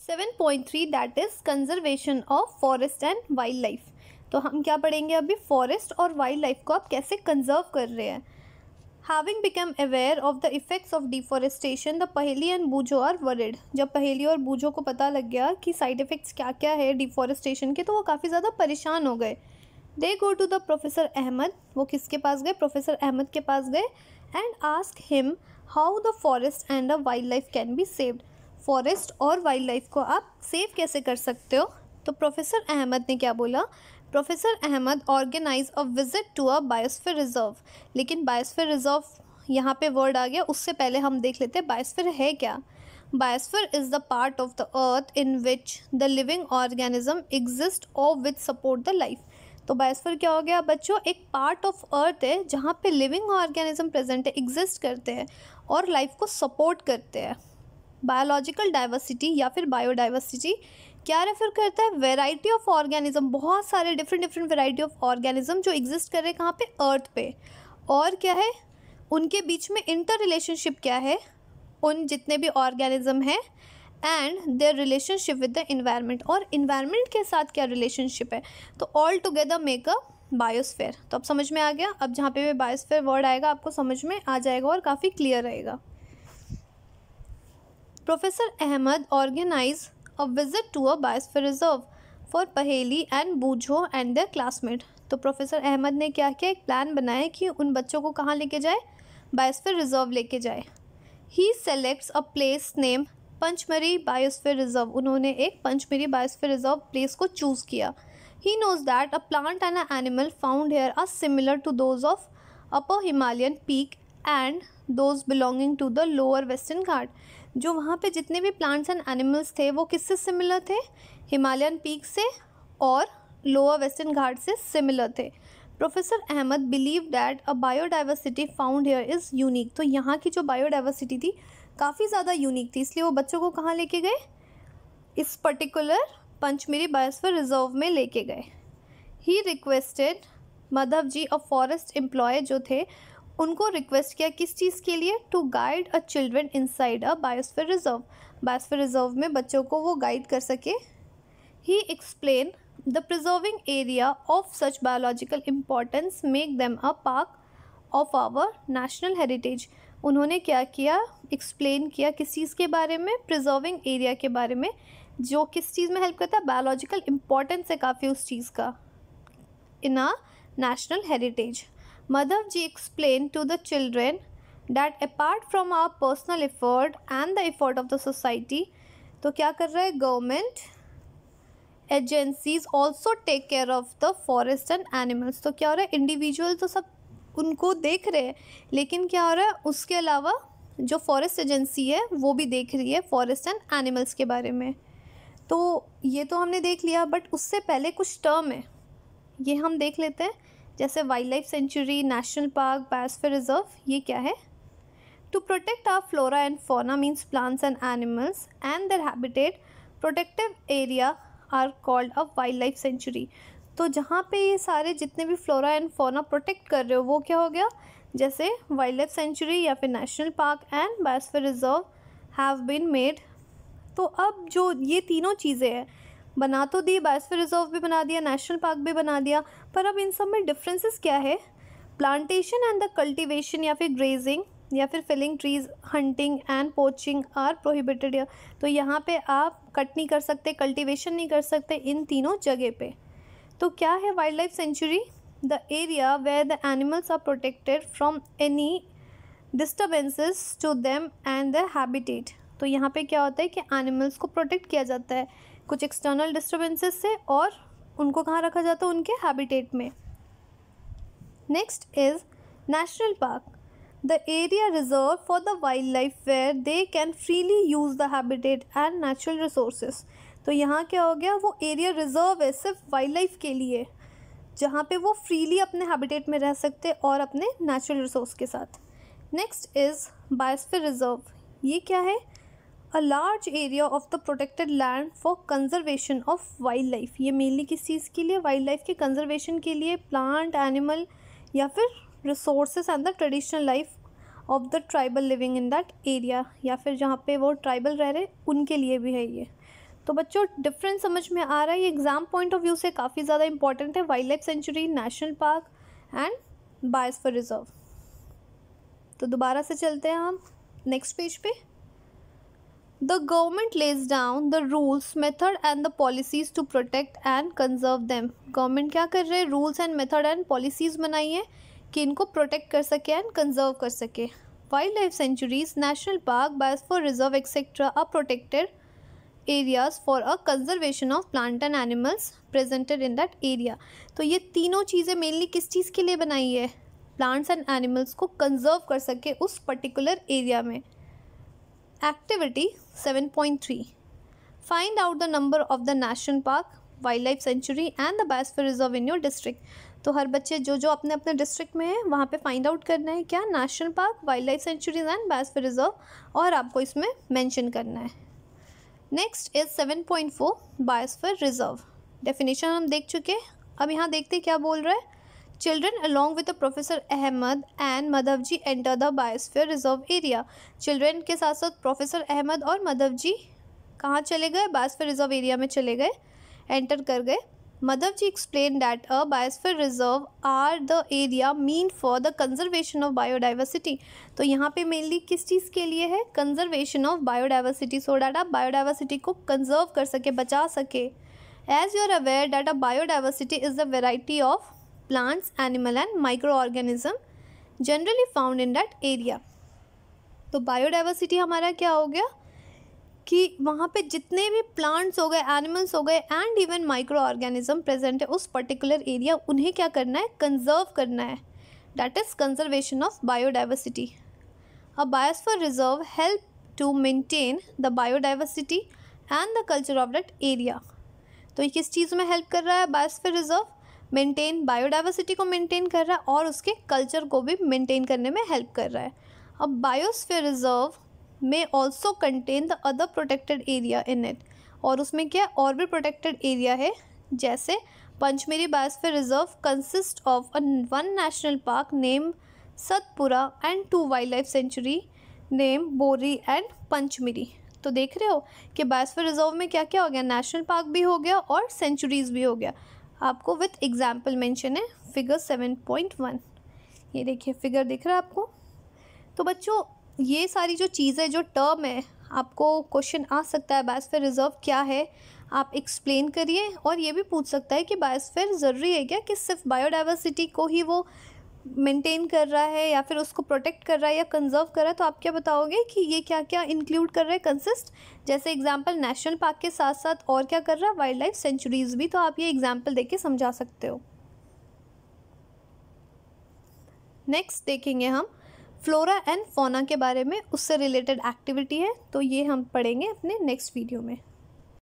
7.3 that is conservation of forest and wild life. तो हम क्या पढ़ेंगे अभी, फॉरेस्ट और वाइल्ड लाइफ को आप कैसे कंजर्व कर रहे हैं। Having become aware of the effects of deforestation the पहेली एंड बूझो आर वरिड। जब पहेली और बूझो को पता लग गया कि साइड इफ़ेक्ट्स क्या क्या है डिफॉरेस्टेशन के, तो वो काफ़ी ज़्यादा परेशान हो गए। They go to the professor Ahmad, वो किसके पास गए, प्रोफेसर अहमद के पास गए, and ask him how the forest and the wild life can be saved. Forest और वाइल्ड लाइफ को आप सेव कैसे कर सकते हो। तो प्रोफेसर अहमद ने क्या बोला, professor Ahmed organise a visit to a biosphere reserve. लेकिन बायोस्फीयर रिजर्व यहाँ पे वर्ड आ गया, उससे पहले हम देख लेते हैं बायोस्फीयर है क्या। Biosphere is the part of the earth in which the living organism exist और विच सपोर्ट द लाइफ। तो बायोस्फीयर क्या हो गया बच्चों, एक पार्ट ऑफ अर्थ है जहाँ पे लिविंग ऑर्गेनिज्म प्रेजेंट है, एग्जिस्ट करते हैं और लाइफ को सपोर्ट करते हैं। बायोलॉजिकल डाइवर्सिटी या फिर बायोडाइवर्सिटी क्या रेफर करता है, वेराइटी ऑफ ऑर्गेनिज्म, बहुत सारे डिफरेंट वेराइटी ऑफ ऑर्गेनिज्म जो एग्जिस्ट कर रहे हैं कहाँ पे, अर्थ पे। और क्या है, उनके बीच में इंटर रिलेशनशिप क्या है, उन जितने भी ऑर्गेनिज्म हैं, and their relationship with the environment, और इन्वायरमेंट के साथ क्या रिलेशनशिप है। तो all together make a biosphere. तो अब समझ में आ गया, अब जहाँ पे भी बायोस्फीयर वर्ड आएगा आपको समझ में आ जाएगा और काफ़ी क्लियर रहेगा। Professor Ahmed organized a visit to a biosphere reserve for Paheli and Bujho and their classmate। तो प्रोफेसर अहमद ने क्या किया, एक प्लान बनाया कि उन बच्चों को कहाँ लेके जाए, बायोस्फीयर रिजर्व लेके जाए। He selects a place name Pachmarhi biosphere reserve. उन्होंने एक पंचमरी बायोस्फीयर रिजर्व प्लेस को चूज़ किया। He knows that a plant and a animal found here are similar to those of upper Himalayan peak and those belonging to the lower western घाट। जो वहाँ पे जितने भी प्लांट्स एंड एनिमल्स थे वो किससे सिमिलर थे, हिमालयन पीक से और लोअर वेस्टर्न घाट से सिमिलर थे। Professor Ahmed believe that a biodiversity found here is unique. तो यहाँ की जो बायोडाइवर्सिटी थी काफ़ी ज़्यादा यूनिक थी, इसलिए वो बच्चों को कहाँ लेके गए, इस पर्टिकुलर पंचमरी बायोस्फीयर रिजर्व में लेके गए। He requested Madhav ji, a forest employ जो थे, उनको रिक्वेस्ट किया किस चीज़ के लिए, to guide a children inside a biosphere reserve. Biosphere reserve में बच्चों को वो गाइड कर सके। He explain the preserving area of such biological importance make them a park of our national heritage. उन्होंने क्या किया, एक्सप्लेन किया किस चीज़ के बारे में, प्रिजर्विंग एरिया के बारे में, जो किस चीज़ में हेल्प करता है, बायोलॉजिकल इम्पोर्टेंस है काफ़ी उस चीज़ का इन अ national heritage. Madhav ji explained to the children that apart from our personal effort and the effort of the society, तो क्या कर रहा है, government agencies also take care of the forest and animals. तो क्या हो रहा है, इंडिविजुअल तो सब उनको देख रहे हैं, लेकिन क्या हो रहा है, उसके अलावा जो फॉरेस्ट एजेंसी है वो भी देख रही है फॉरेस्ट एंड एनिमल्स के बारे में। तो ये तो हमने देख लिया, बट उससे पहले कुछ टर्म है, ये हम देख लेते हैं। जैसे wildlife sanctuary, national park, biosphere reserve, ये क्या है, to protect our flora and fauna means plants and animals and their habitat, protective area are called a wildlife sanctuary. तो जहाँ पे ये सारे जितने भी फ्लोरा एंड फौना प्रोटेक्ट कर रहे हो वो क्या हो गया, जैसे वाइल्ड लाइफ सेंचुरी या फिर national park and biosphere reserve have been made. तो अब जो ये तीनों चीज़ें हैं, बना तो दी, बायोस्फीयर रिजर्व भी बना दिया, नेशनल पार्क भी बना दिया, पर अब इन सब में डिफरेंसेस क्या है, प्लांटेशन एंड द कल्टीवेशन या फिर ग्रेजिंग या फिर felling trees, hunting and poaching are prohibited. तो यहाँ पे आप कट नहीं कर सकते, कल्टीवेशन नहीं कर सकते इन तीनों जगह पे। तो क्या है wildlife sanctuary, the area where the animals are protected from any disturbances to them and the habitat. तो यहाँ पे क्या होता है कि एनिमल्स को प्रोटेक्ट किया जाता है कुछ एक्सटर्नल डिस्टर्बेंसेस से, और उनको कहाँ रखा जाता है, उनके हैबिटेट में। Next is national park, the area reserve for the wild life where they can freely use the habitat and natural resources. तो यहाँ क्या हो गया, वो एरिया रिजर्व है सिर्फ वाइल्ड लाइफ के लिए, जहाँ पे वो फ्रीली अपने हैबिटेट में रह सकते और अपने नेचुरल रिसोर्स के साथ। नेक्स्ट इज बायोस्फीयर रिजर्व, ये क्या है, a large area of the protected land for conservation of wild life. ये मेनली किस चीज़ के लिए, वाइल्ड लाइफ के कंजर्वेशन के लिए, प्लांट, एनिमल या फिर resources and the traditional life of the tribal living in that area, या फिर जहाँ पे वो ट्राइबल रह रहे उनके लिए भी है ये। तो बच्चों डिफरेंस समझ में आ रहा है, ये एग्ज़ाम पॉइंट ऑफ व्यू से काफ़ी ज़्यादा इंपॉर्टेंट है, wildlife sanctuary, national park and biosphere reserve. तो दोबारा से चलते हैं हम नेक्स्ट पेज पे। The government lays down the rules, method and the policies to protect and conserve them. Government क्या कर रहे हैं, rules and method and policies बनाई है कि इनको प्रोटेक्ट कर सके एंड कंजर्व कर सके। Wildlife sanctuaries, national park, biosphere reserve etcetera are protected areas for a conservation of plant and animals presented in that area. तो ये तीनों चीज़ें मेनली किस चीज़ के लिए बनाई है, प्लांट्स एंड एनिमल्स को कंजर्व कर सके उस पर्टिकुलर एरिया में। Activity 7.3, find out the number of the national park, wild life sanctuary and the biosphere reserve in your district. तो हर बच्चे जो जो अपने अपने डिस्ट्रिक्ट में है वहाँ पे फाइंड आउट करना है क्या, national park, wild life sanctuaries and biosphere reserve, और आपको इसमें मेंशन करना है। Next is 7.4, biosphere reserve. Definition हम देख चुके हैं, अब यहाँ देखते क्या बोल रहा है। Children along with professor Ahmad and Madhavji enter the biosphere reserve area. Children के साथ साथ प्रोफेसर अहमद और मधवजी कहाँ चले गए, बायोस्फीयर रिजर्व एरिया में चले गए, एंटर कर गए। Madhavji explain that a biosphere reserve are the area meant for the conservation of biodiversity. तो यहाँ पे मेनली किस चीज़ के लिए है, conservation of biodiversity, so that आप बायोडाइवर्सिटी को कंजर्व कर सके, बचा सके। As you are aware that a biodiversity is the variety of plants, animal and microorganism generally found in that area। तो बायोडाइवर्सिटी हमारा क्या हो गया कि वहाँ पे जितने भी प्लांट्स हो गए, एनिमल्स हो गए and even micro organism present है उस पर्टिकुलर एरिया, उन्हें क्या करना है, कंजर्व करना है, that is conservation of biodiversity. A biosphere reserve help to maintain the biodiversity and the culture of that area. तो ये किस चीज़ में हेल्प कर रहा है, बायोस्फीयर रिजर्व मेंटेन, बायोडाइवर्सिटी को मेंटेन कर रहा है और उसके कल्चर को भी मेंटेन करने में हेल्प कर रहा है। अब बायोस्फीयर रिजर्व में also contain the other protected area in it, और उसमें क्या और भी प्रोटेक्टेड एरिया है, जैसे Pachmarhi biosphere reserve consist of one national park name Satpura and 2 wild life sanctuary name बोरी एंड पंचमरी। तो देख रहे हो कि बायोस्फीयर रिजर्व में क्या क्या हो गया, नेशनल पार्क भी हो गया और सेंचुरीज भी हो गया। आपको विथ एग्जाम्पल मेंशन है फिगर 7.1, ये देखिए फिगर दिख रहा है आपको। तो बच्चों ये सारी जो चीज़ें, जो टर्म है, आपको क्वेश्चन आ सकता है बायोस्फीयर रिजर्व क्या है, आप एक्सप्लेन करिए। और ये भी पूछ सकता है कि बायोस्फीयर ज़रूरी है क्या कि सिर्फ बायोडाइवर्सिटी को ही वो मेंटेन कर रहा है या फिर उसको प्रोटेक्ट कर रहा है या कंजर्व कर रहा है। तो आप क्या बताओगे कि ये क्या क्या इंक्लूड कर रहा है, कंसिस्ट, जैसे एग्जांपल नेशनल पार्क के साथ साथ और क्या कर रहा है, वाइल्ड लाइफ सेंचुरीज भी। तो आप ये एग्जांपल देके समझा सकते हो। नेक्स्ट देखेंगे हम फ्लोरा एंड फौना के बारे में, उससे रिलेटेड एक्टिविटी है, तो ये हम पढ़ेंगे अपने नेक्स्ट वीडियो में।